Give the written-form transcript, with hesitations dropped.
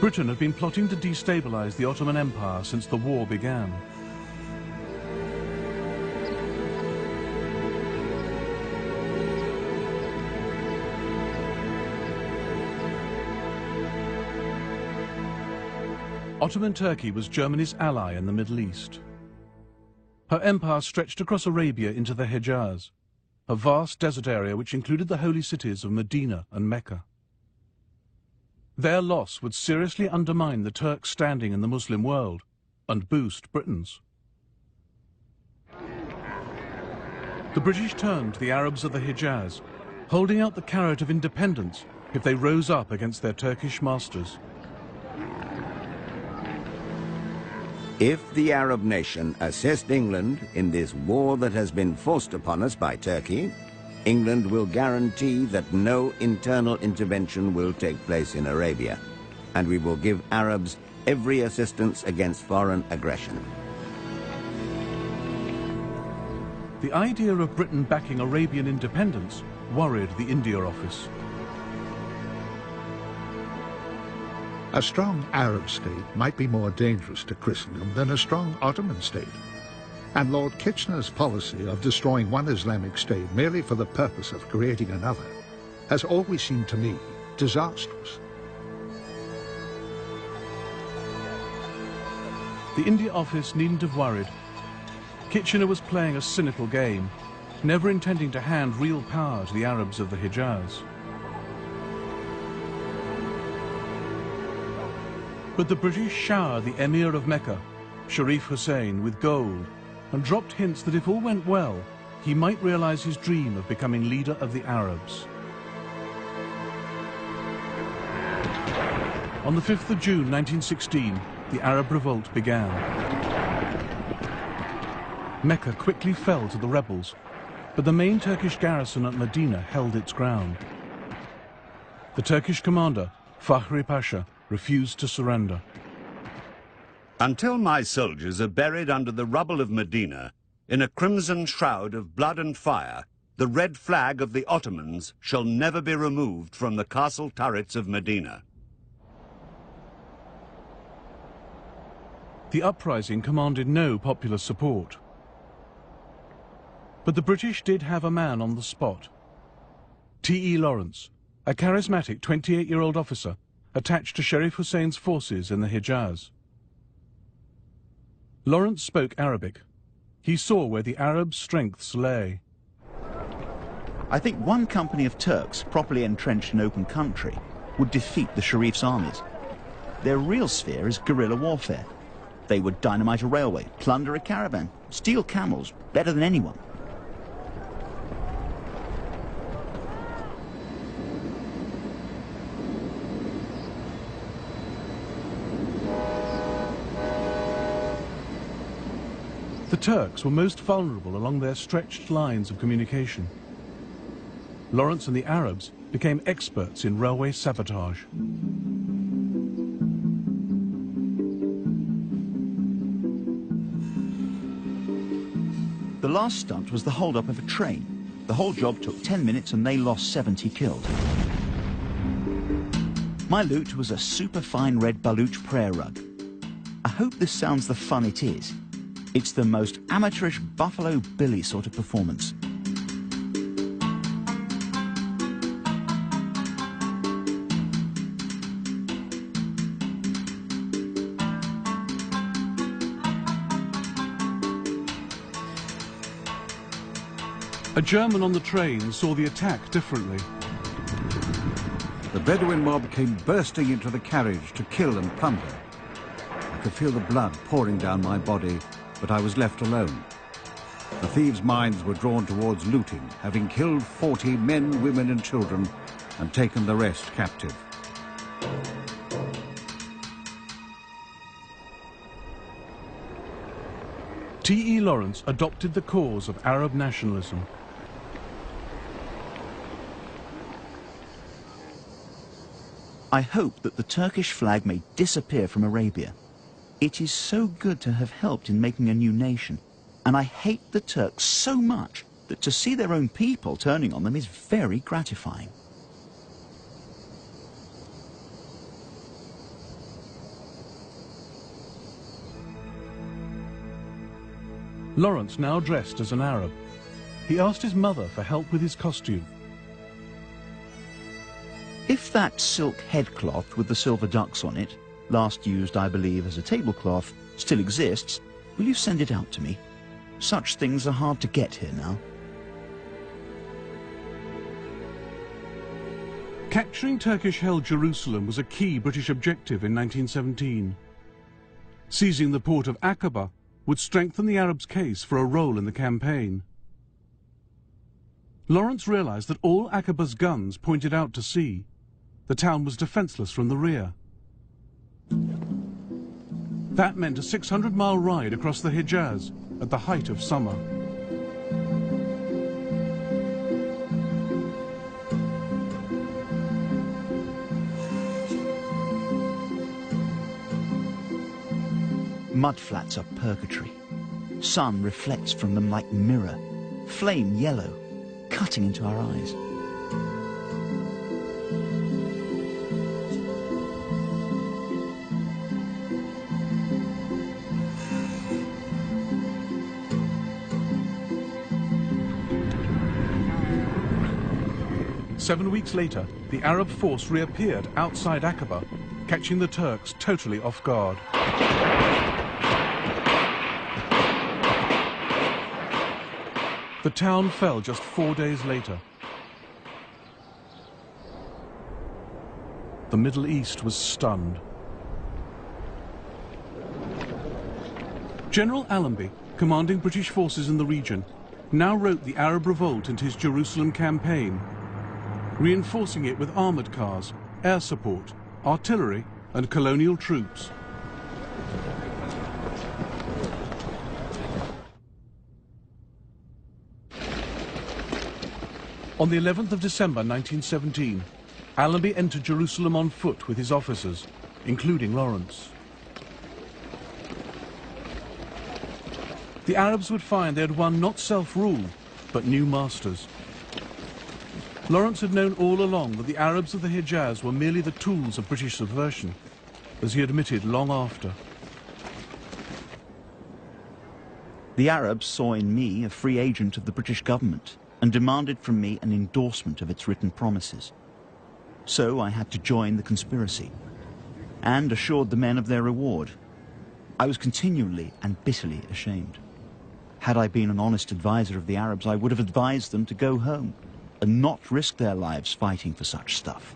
Britain had been plotting to destabilize the Ottoman Empire since the war began. Ottoman Turkey was Germany's ally in the Middle East. Her empire stretched across Arabia into the Hejaz, a vast desert area which included the holy cities of Medina and Mecca. Their loss would seriously undermine the Turks' standing in the Muslim world and boost Britain's. The British turned to the Arabs of the Hejaz, holding out the carrot of independence if they rose up against their Turkish masters. If the Arab nation assist England in this war that has been forced upon us by Turkey, England will guarantee that no internal intervention will take place in Arabia, and we will give Arabs every assistance against foreign aggression. The idea of Britain backing Arabian independence worried the India Office. A strong Arab state might be more dangerous to Christendom than a strong Ottoman state. And Lord Kitchener's policy of destroying one Islamic state merely for the purpose of creating another has always seemed to me disastrous. The India Office needn't have worried. Kitchener was playing a cynical game, never intending to hand real power to the Arabs of the Hejaz. But the British showered the Emir of Mecca, Sharif Hussein, with gold and dropped hints that if all went well, he might realize his dream of becoming leader of the Arabs. On the 5th of June 1916, the Arab revolt began. Mecca quickly fell to the rebels, but the main Turkish garrison at Medina held its ground. The Turkish commander, Fahri Pasha, refused to surrender. Until my soldiers are buried under the rubble of Medina, in a crimson shroud of blood and fire, the red flag of the Ottomans shall never be removed from the castle turrets of Medina. The uprising commanded no popular support. But the British did have a man on the spot. T.E. Lawrence, a charismatic 28-year-old officer attached to Sharif Hussein's forces in the Hejaz. Lawrence spoke Arabic. He saw where the Arabs' strengths lay. I think one company of Turks, properly entrenched in open country, would defeat the Sharif's armies. Their real sphere is guerrilla warfare. They would dynamite a railway, plunder a caravan, steal camels, better than anyone. The Turks were most vulnerable along their stretched lines of communication. Lawrence and the Arabs became experts in railway sabotage. The last stunt was the hold-up of a train. The whole job took 10 minutes and they lost 70 killed. My loot was a superfine red Baluch prayer rug. I hope this sounds the fun it is. It's the most amateurish Buffalo Billy sort of performance. A German on the train saw the attack differently. The Bedouin mob came bursting into the carriage to kill and plunder. I could feel the blood pouring down my body, but I was left alone. The thieves' minds were drawn towards looting, having killed 40 men, women and children and taken the rest captive. T.E. Lawrence adopted the cause of Arab nationalism. I hope that the Turkish flag may disappear from Arabia. It is so good to have helped in making a new nation, and I hate the Turks so much that to see their own people turning on them is very gratifying. Lawrence now dressed as an Arab. He asked his mother for help with his costume. If that silk headcloth with the silver ducks on it, last used, I believe, as a tablecloth, still exists, will you send it out to me? Such things are hard to get here now. Capturing Turkish-held Jerusalem was a key British objective in 1917. Seizing the port of Aqaba would strengthen the Arabs' case for a role in the campaign. Lawrence realized that all Aqaba's guns pointed out to sea. The town was defenseless from the rear. That meant a 600-mile ride across the Hejaz at the height of summer. Mudflats are purgatory. Sun reflects from them like mirror, flame yellow, cutting into our eyes. Seven weeks later, the Arab force reappeared outside Aqaba, catching the Turks totally off guard. The town fell just 4 days later. The Middle East was stunned. General Allenby, commanding British forces in the region, now wrote the Arab revolt into his Jerusalem campaign, reinforcing it with armoured cars, air support, artillery and colonial troops. On the 11th of December 1917, Allenby entered Jerusalem on foot with his officers, including Lawrence. The Arabs would find they had won not self-rule, but new masters. Lawrence had known all along that the Arabs of the Hejaz were merely the tools of British subversion, as he admitted long after. The Arabs saw in me a free agent of the British government and demanded from me an endorsement of its written promises. So I had to join the conspiracy and assured the men of their reward. I was continually and bitterly ashamed. Had I been an honest advisor of the Arabs, I would have advised them to go home and not risk their lives fighting for such stuff.